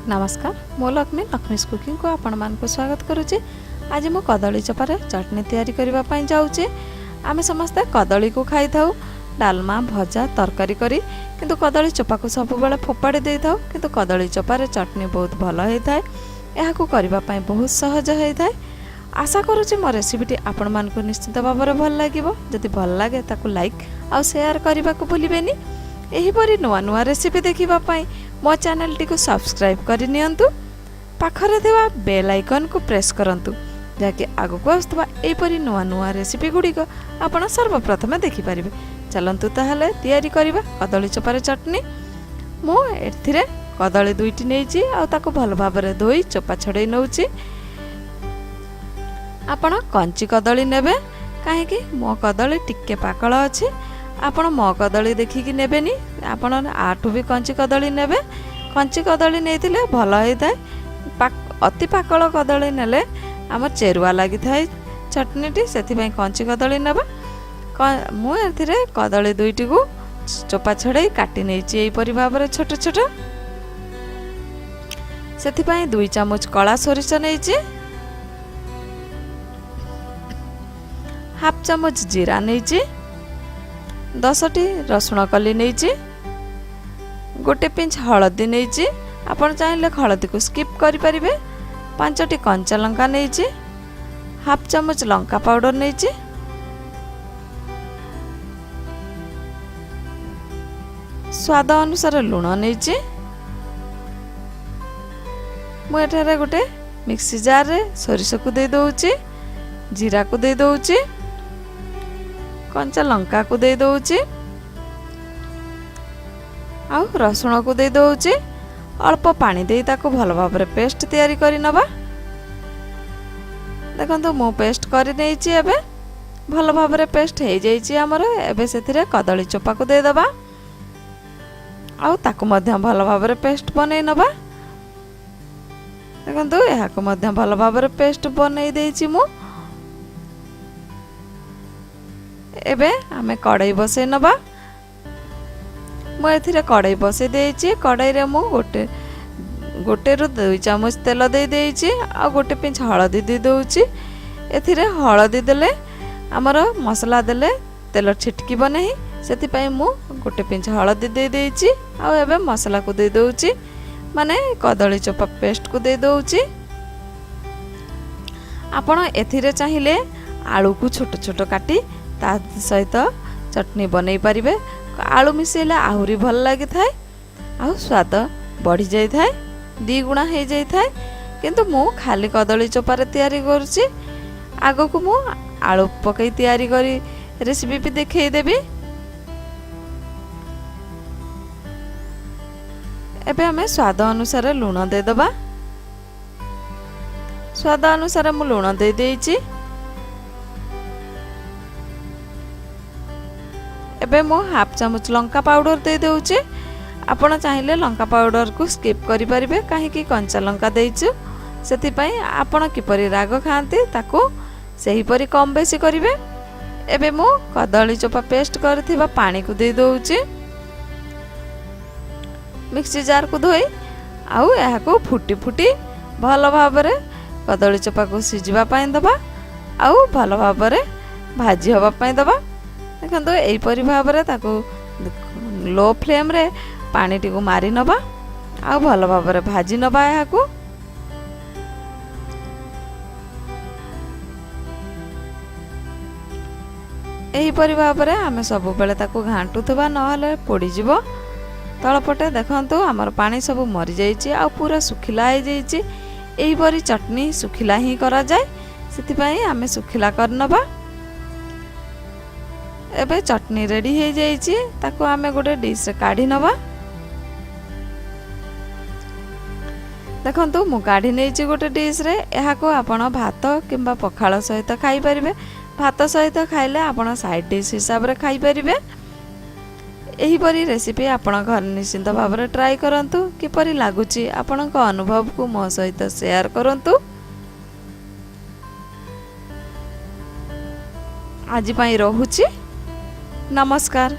नमस्कार मो लक्ष्मी लक्ष्मीज कुकिंग को आपण मान को स्वागत करुचे। आज मु कदली चपारे चटनी तैयारी करबा पई जाउचे। आमे समस्त कदली को खाई थाउ डालमा भजा तरकारी करी, किंतु कदली चपा को सब बेले फोपाड़ी दे थाउ, किंतु कदली चपारे चटनी बहुत भल होई थाए। एहा को करबा पई बहुत सहज होई थाए। आशा करुचे मो रेसिपीटी आपण मान को निश्चित भाव में भल लागिवो। जदि भल लागे ताकू लाइक आ शेयर करबा को भूलिबेनी। एही परी नुआ नुआ रेसिपी देखिबा पई मो चैनल टी को सब्सक्राइब करि नियंतु। पाखरे देवा बेल आइकन को प्रेस करंतु, जाके आगो को आस्तबा एही परी नुआ नुआ रेसिपी गुडी को आपण सर्वप्रथम देखि परिबे। चलंतु ताहले तैयारी करबा कदली चपारे चटनी। मो एथिरे कदली दुईटी नेइची आ ताको भल भाबरे धोई चोपा छडै नउची। आपण कंची कदली नेबे, काहे कि मो कदली टिक्के पाकळ अछि। आपण मो कदली देखिकी नेबेनी, आपण आठु भी कंची कदली नेबे। कंची कदली नेइतिले भल होई थाए। अति पाकळ कदली नेले हमर चेरुआ लागि थाए चटनीटी, सेथि पई कंची कदली नेबा। मु एथिरे कदली दुईटी को चोपा छडै काटी नेइची एई परि भाबरे छोट छोट। सेथि पई 2 चामच कळा सोरिष नेइची, हाफ चामच जीरा नेइची, 10टी रसुण कली नेइची, गोटे पिंच हळदी नेइची। आपण चाहिले हळदी को स्किप करि परिबे। 5टी कंचा लंका नेइची, हाफ चामच लंका पाउडर नेइची, स्वाद अनुसार लूण नेइची। मु एठारे गोटे मिक्सी जार रे सोरिष को दे दउची, जीरा को दे दउची, कंचा लंका को दे दउची, आ रसुण को दे दउची। अल्प पानी दे ताको भल भाबरे पेस्ट तैयारी करि नबा। देखंतु मो पेस्ट करि नेइची। एबे भल भाबरे पेस्ट हे जाइची हमर। एबे सेथिरे कदली चोपा को दे दबा, आ ताको मध्य भल भाबरे पेस्ट बनै नबा। देखंतु एहा को मध्य भल भाबरे पेस्ट बनै देइची मु। एबे आमे कढ़ाई बसे नबा। मु एथिरे कढ़ाई बसे देइची। कढ़ाई रे मु गोटे रु 2 चामच तेल दे देइची, आ गोटे पिंच हळदी दे दउची। एथिरे हळदी देले हमर मसला देले तेल छिटकी बनै, सेति पई मु गोटे पिंच हळदी दे देइची। आ एबे मसला को दे दउची, माने कदली चोपा पेस्ट को दे दउची। आपण एथिरे चाहिले आलू को छोट छोट काटी ता सहित चटनी बनै परिबे। आलू मिसेले आहुरी भल लागि थाए, आ स्वाद बढ़ी जाय थाए, 2 गुणा हे जाय थाए। किंतु मु खाली कदली चोपारे तैयारी करूची। आगो को मु आलू पकई तैयारी करी रेसिपी भी देखै देबी। एबे हमें स्वाद अनुसार लूण दे दबा। स्वाद अनुसार मु लूण दे देइची। एबे मो हाफ चामच लंका पाउडर दे दउची। आपण चाहिले लंका पाउडर को स्किप करि परिबे, काहे कि कंचा लंका देइछु, सेति पई आपण किपरि राग खांती ताको सेही परि कम बेसी करिवे। एबे मो कदली चोपा पेस्ट करथिबा पानी को दे दउची। मिक्सी जार को धोई आउ एहा को फुटी फुटी भल भाबरे कदली चोपा को सिजिबा पई दबा, आउ भल भाबरे भाजी होबा पई दबा। देखंतु एई परि भाबरे ताको लो फ्लेम रे पानी टी को मारी नबा, आ भल भाबरे भाजी नबा। एहा को एही परि भाबरे आमे सब बेले ताको घांटुथबा, नहले पोड़ी जिवो। तळपटे देखंतु हमर पानी सब मरि जाइची, आ पूरा सुखिला हे जाइची। एही परि चटनी सुखिला ही करा जाय, सेति पई आमे सुखिला कर नबा। एबे चटनी रेडी हे जाइची, ताको आमे गोटे डिश रे काढी नबा। देखंतु मु काढी नेइची गोटे डिश रे। एहा को आपण भात किंबा पखाळ सहित खाई परिबे। भात सहित खाइले आपण साइड डिश हिसाब रे खाई परिबे। एही परी रेसिपी आपण घर निश्चिंत भाव में ट्राई करंतु। किपरि लागुची आपणक अनुभव को मो सहित शेयर करंतु। आज पई रहुची, नमस्कार।